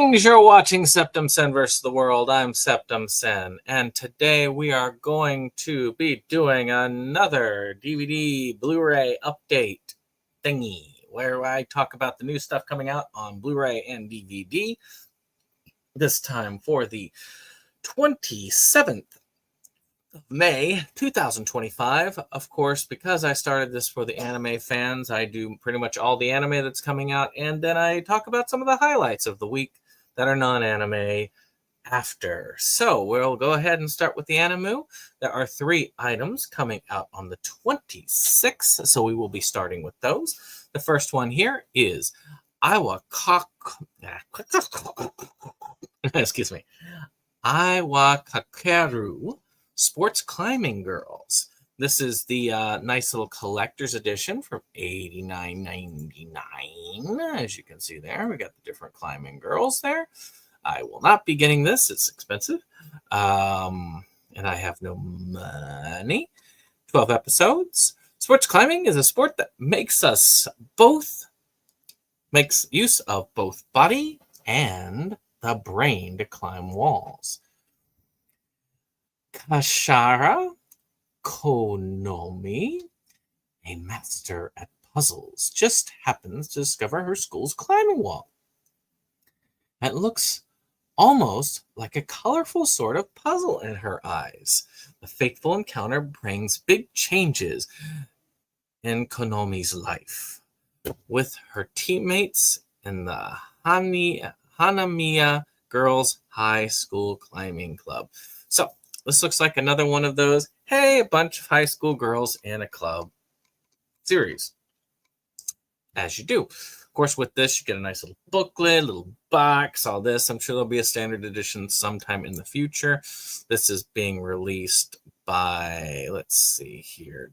Greetings, you're watching SeptumSin versus the world. I'm SeptumSin, and today we are going to be doing another DVD Blu-ray update thingy, where I talk about the new stuff coming out on Blu-ray and DVD, this time for the 27th of May, 2025. Of course, because I started this for the anime fans, I do pretty much all the anime that's coming out, and then I talk about some of the highlights of the week that are non-anime after. So we'll go ahead and start with the anime. There are 3 items coming out on the 26th, so we will be starting with those. The first one here is excuse me, Iwakakeru Sports Climbing Girls. This is the nice little collector's edition from $89.99. As you can see there, we got the different climbing girls there. I will not be getting this. It's expensive. And I have no money. 12 episodes. Sports climbing is a sport that makes use of both body and the brain to climb walls. Kashara Konomi, a master at puzzles, just happens to discover her school's climbing wall. It looks almost like a colorful sort of puzzle in her eyes. The fateful encounter brings big changes in Konomi's life, with her teammates in the Hanamiya Girls High School Climbing Club. So, this looks like another one of those, hey, a bunch of high school girls in a club series. As you do. Of course, with this, you get a nice little booklet, little box, all this. I'm sure there'll be a standard edition sometime in the future. This is being released by, let's see here,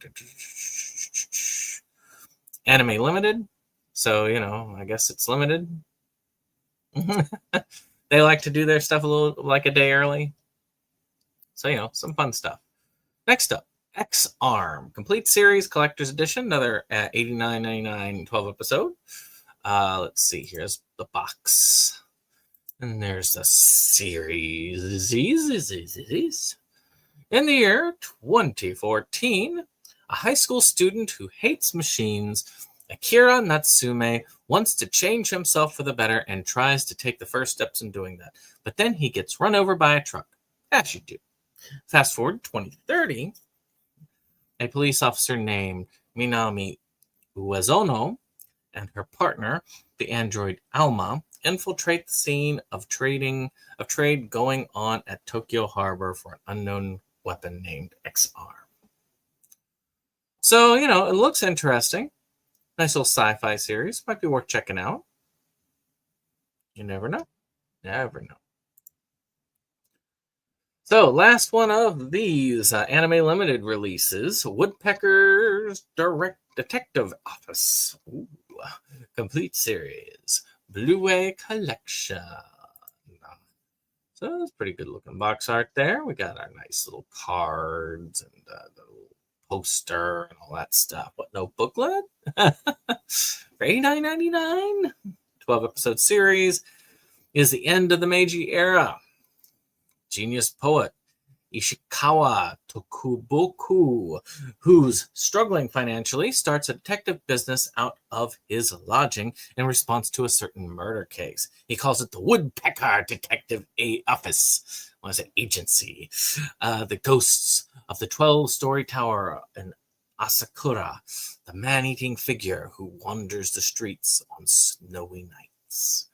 Anime Limited. So, I guess it's limited. They like to do their stuff a little like a day early. So, some fun stuff. Next up, X-Arm. Complete Series Collector's Edition. Another $89.99 12 episode. Let's see. Here's the box. And there's the series. In the year 2014, a high school student who hates machines, Akira Natsume, wants to change himself for the better and tries to take the first steps in doing that. But then he gets run over by a truck. As you do. Fast forward 2030, a police officer named Minami Uezono and her partner, the android Alma, infiltrate the scene of trade going on at Tokyo Harbor for an unknown weapon named X-Arm. So, it looks interesting. Nice little sci-fi series. Might be worth checking out. You never know. Never know. So, last one of these Anime Limited releases, Woodpecker's Detective Office. Ooh, complete series. Blu-ray collection. So, it's pretty good looking box art there. We got our nice little cards and the little poster and all that stuff. What, no booklet? For $89.99? 12 episode series is the end of the Meiji era. Genius poet Ishikawa Tokuboku, who's struggling financially, starts a detective business out of his lodging in response to a certain murder case. He calls it the Woodpecker Detective Office. What is it? Agency. The ghosts of the 12-story tower in Asakura, the man-eating figure who wanders the streets on snowy nights.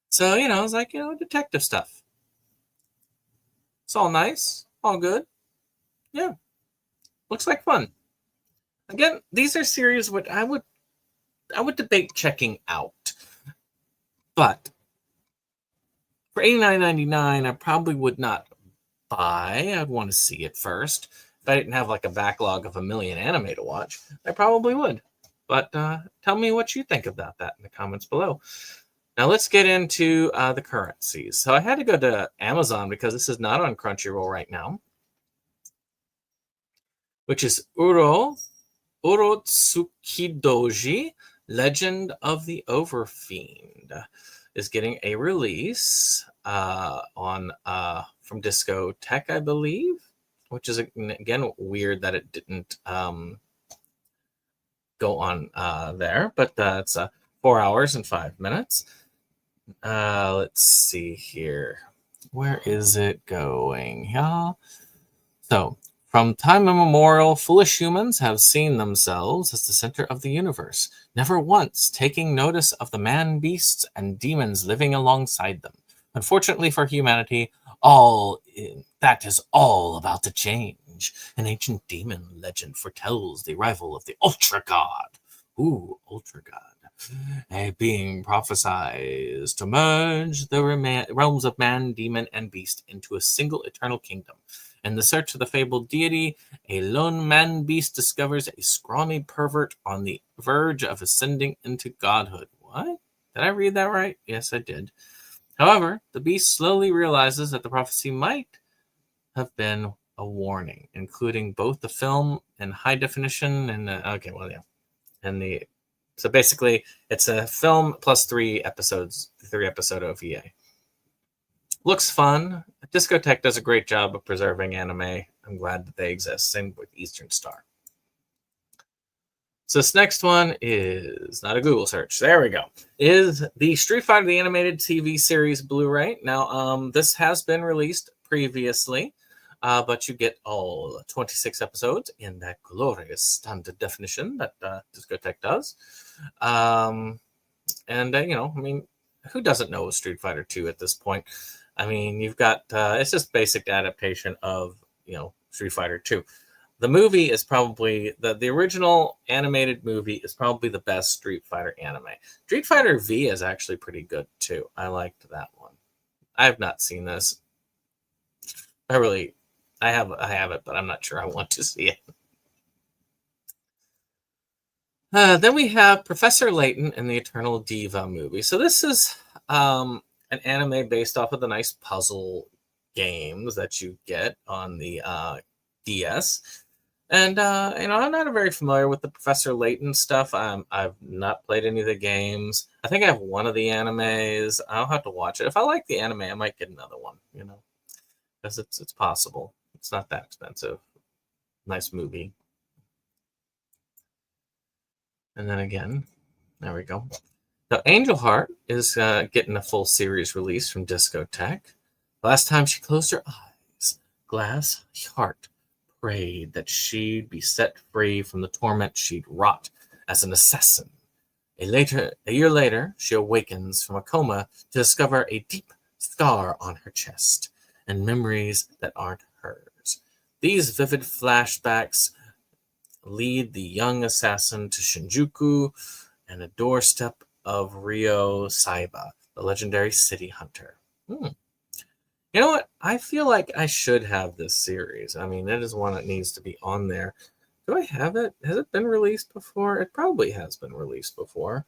So, it's like, detective stuff. It's all nice, all good. Yeah. Looks like fun. Again, these are series which I would debate checking out. But for $89.99, I probably would not buy. I'd want to see it first. If I didn't have like a backlog of a million anime to watch, I probably would. But tell me what you think about that in the comments below. Now let's get into the currencies. So I had to go to Amazon because this is not on Crunchyroll right now, which is Urotsukidoji Legend of the Overfiend is getting a release on from Discotek, I believe, which is again weird that it didn't go on there, but it's 4 hours and 5 minutes. Let's see here. Where is it going, y'all? So, from time immemorial, foolish humans have seen themselves as the center of the universe, never once taking notice of the man-beasts and demons living alongside them. Unfortunately for humanity, that is all about to change. An ancient demon legend foretells the arrival of the Ultra God. Ooh, Ultra God. A being prophesies to merge the realms of man, demon, and beast into a single eternal kingdom. In the search of the fabled deity, a lone man-beast discovers a scrawny pervert on the verge of ascending into godhood. What? Did I read that right? Yes, I did. However, the beast slowly realizes that the prophecy might have been a warning, including both the film in high definition and so basically it's a film plus 3 episodes, 3-episode OVA. Looks fun. Discotek does a great job of preserving anime. I'm glad that they exist. Same with Eastern Star. So this next one is not a Google search. There we go. Is the Street Fighter the Animated TV series Blu-ray. Now, this has been released previously, but you get all 26 episodes in that glorious standard definition that Discotek does. Who doesn't know Street Fighter 2 at this point? I mean, you've got, it's just basic adaptation of, Street Fighter 2. The movie is probably, the original animated movie is probably the best Street Fighter anime. Street Fighter V is actually pretty good, too. I liked that one. I have not seen this. I have it, but I'm not sure I want to see it. Then we have Professor Layton and the Eternal Diva movie. So this is an anime based off of the nice puzzle games that you get on the DS. And, I'm not very familiar with the Professor Layton stuff. I've not played any of the games. I think I have one of the animes. I'll have to watch it. If I like the anime, I might get another one, because it's possible. It's not that expensive. Nice movie. And then again, there we go. Now, Angel Heart is getting a full series release from Discotek. Last time she closed her eyes, Glass Heart prayed that she'd be set free from the torment she'd wrought as an assassin. A year later, she awakens from a coma to discover a deep scar on her chest and memories that aren't hers. These vivid flashbacks lead the young assassin to Shinjuku and the doorstep of Ryo Saiba, the legendary city hunter. You know what? I feel like I should have this series. I mean, that is one that needs to be on there. Do I have it? Has it been released before? It probably has been released before.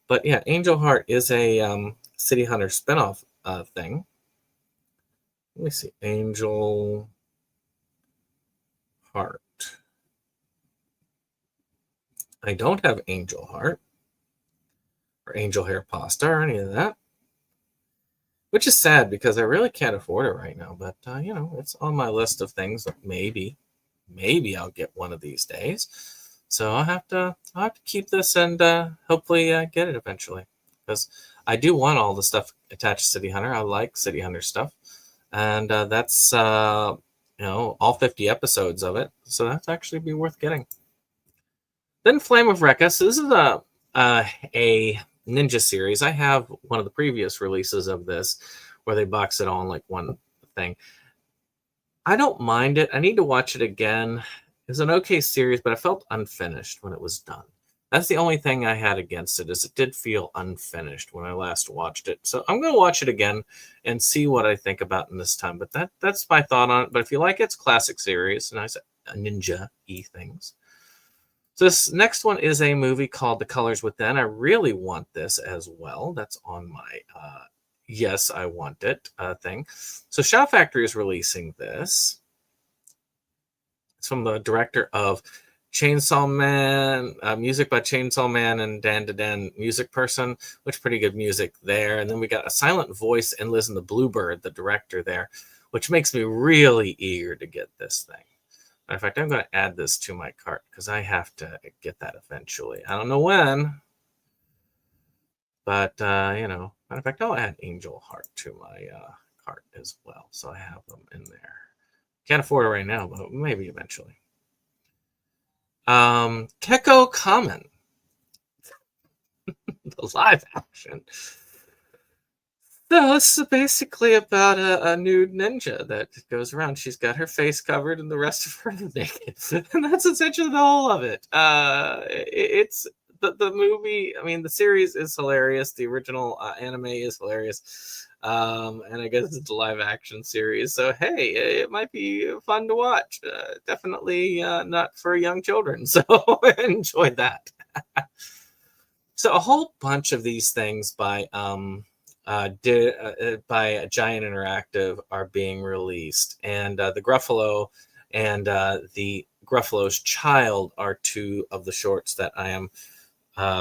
But yeah, Angel Heart is a City Hunter spinoff thing. Let me see. Angel Heart. I don't have Angel Heart or Angel Hair Pasta or any of that, which is sad because I really can't afford it right now. But, it's on my list of things that maybe I'll get one of these days. So I'll have to keep this and hopefully get it eventually, because I do want all the stuff attached to City Hunter. I like City Hunter stuff, and that's all 50 episodes of it. So that's actually be worth getting. Then Flame of Rekka. So this is a ninja series. I have one of the previous releases of this where they box it all in like one thing. I don't mind it. I need to watch it again. It's an okay series, but I felt unfinished when it was done. That's the only thing I had against it, is it did feel unfinished when I last watched it. So I'm going to watch it again and see what I think about it this time. But that's my thought on it. But if you like it, it's a classic series, nice ninja-y things. So this next one is a movie called The Colors Within. I really want this as well. That's on my yes, I want it thing. So Shout Factory is releasing this. It's from the director of Chainsaw Man, music by Chainsaw Man and Dan Dan Music Person, which pretty good music there. And then we got A Silent Voice and Liz and the Bluebird, the director there, which makes me really eager to get this thing. Matter of fact, I'm going to add this to my cart because I have to get that eventually. I don't know when, but matter of fact, I'll add Angel Heart to my cart as well, so I have them in there. Can't afford it right now, but maybe eventually. Kekko Kamen, the live action. So this is basically about a nude ninja that goes around. She's got her face covered and the rest of her naked, and that's essentially the whole of it. It's the movie. I mean, the series is hilarious. The original anime is hilarious. And I guess it's a live action series. So, hey, it might be fun to watch. Definitely not for young children. So enjoy that. So a whole bunch of these things by Giant Interactive are being released. And the Gruffalo and the Gruffalo's Child are two of the shorts that I am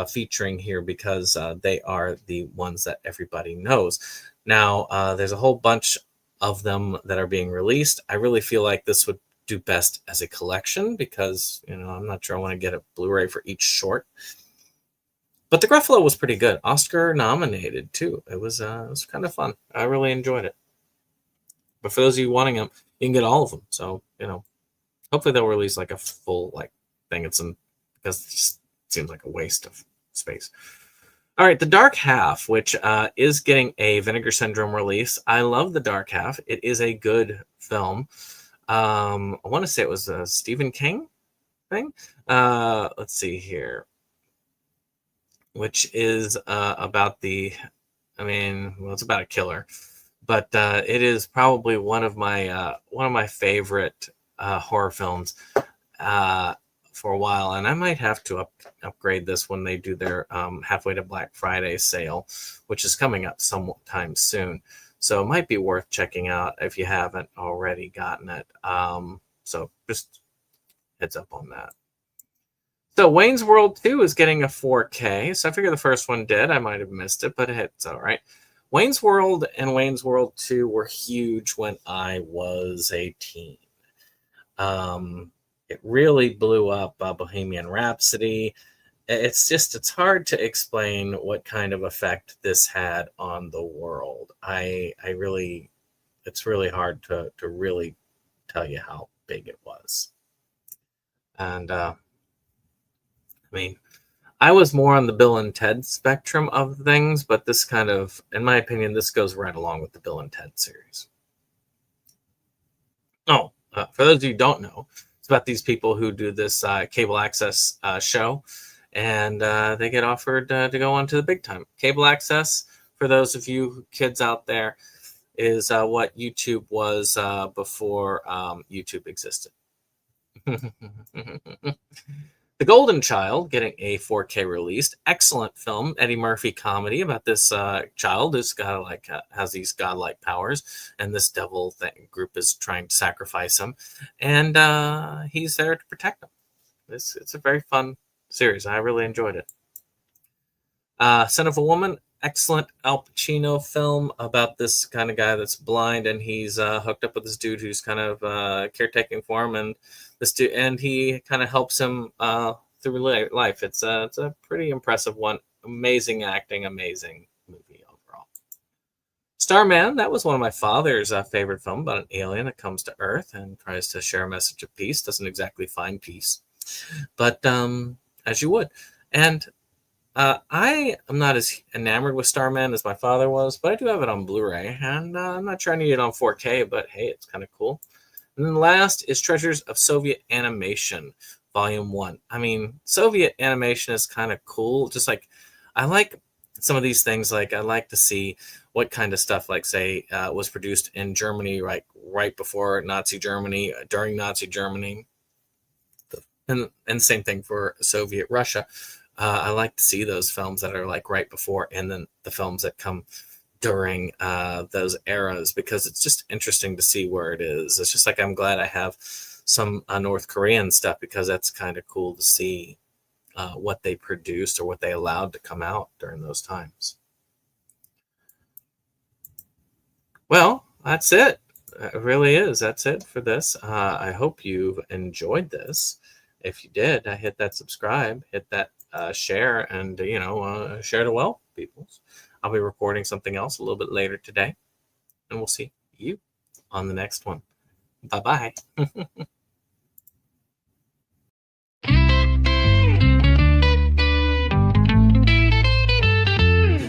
featuring here because they are the ones that everybody knows. Now, there's a whole bunch of them that are being released. I really feel like this would do best as a collection because, I'm not sure I want to get a Blu-ray for each short. But the Gruffalo was pretty good. Oscar nominated, too. It was kind of fun. I really enjoyed it. But for those of you wanting them, you can get all of them. So, hopefully they'll release like a full thing. Because it just seems like a waste of space. All right, The Dark Half, which is getting a Vinegar Syndrome release. I love The Dark Half. It is a good film. I want to say it was a Stephen King thing. Let's see here. Which is about it's about a killer. But it is probably one of my favorite horror films for a while, and I might have to upgrade this when they do their halfway to Black Friday sale, which is coming up sometime soon. So it might be worth checking out if you haven't already gotten it. So just heads up on that. So Wayne's World 2 is getting a 4K. So I figure the first one did. I might have missed it, but it's all right. Wayne's World and Wayne's World 2 were huge when I was a teen. It really blew up Bohemian Rhapsody. It's hard to explain what kind of effect this had on the world. It's really hard to really tell you how big it was. And I was more on the Bill and Ted spectrum of things, but this kind of, in my opinion, this goes right along with the Bill and Ted series. Oh, for those of you who don't know, it's about these people who do this cable access show, and they get offered to go on to the big time. Cable access, for those of you kids out there, is what YouTube was before YouTube existed. The Golden Child getting a 4K released. Excellent film. Eddie Murphy comedy about this child who's got has these godlike powers, and this devil group is trying to sacrifice him, and he's there to protect them. It's a very fun series. I really enjoyed it. Son of a Woman, excellent Al Pacino film about this kind of guy that's blind, and he's hooked up with this dude who's kind of caretaking for him, and he kind of helps him through life. It's a pretty impressive one. Amazing acting, amazing movie overall. Starman, that was one of my father's favorite films about an alien that comes to Earth and tries to share a message of peace. Doesn't exactly find peace, but as you would. And I am not as enamored with Starman as my father was, but I do have it on Blu-ray, and I'm not trying to get it on 4K, but hey, it's kind of cool. And then last is Treasures of Soviet Animation, Volume 1. Soviet animation is kind of cool. Just I like some of these things. I like to see what kind of stuff, say, was produced in Germany, right before Nazi Germany, during Nazi Germany, and same thing for Soviet Russia. I like to see those films that are right before, and then the films that come during those eras, because it's just interesting to see where it is. It's just I'm glad I have some North Korean stuff, because that's kind of cool to see what they produced or what they allowed to come out during those times. Well, that's it. It really is. That's it for this. I hope you've enjoyed this. If you did, hit that subscribe, hit that share, and share to well, people. I'll be recording something else a little bit later today, and we'll see you on the next one. Bye-bye.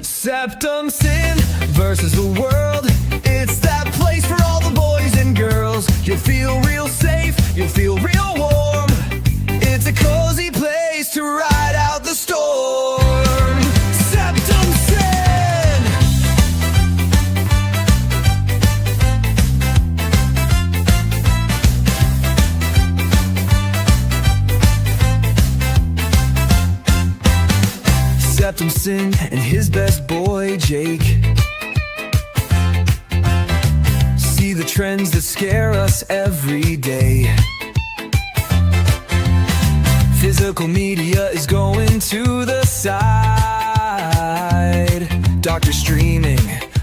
SeptumSin versus the world. It's that place for all the boys and girls. You'll feel real safe, you'll feel real warm. It's a cozy place to ride out the storm. SeptumSin! SeptumSin and his best boy Jake see the trends that scare us every day. Physical media is going to the side. Doctor streaming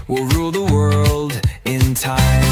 will rule the world in time.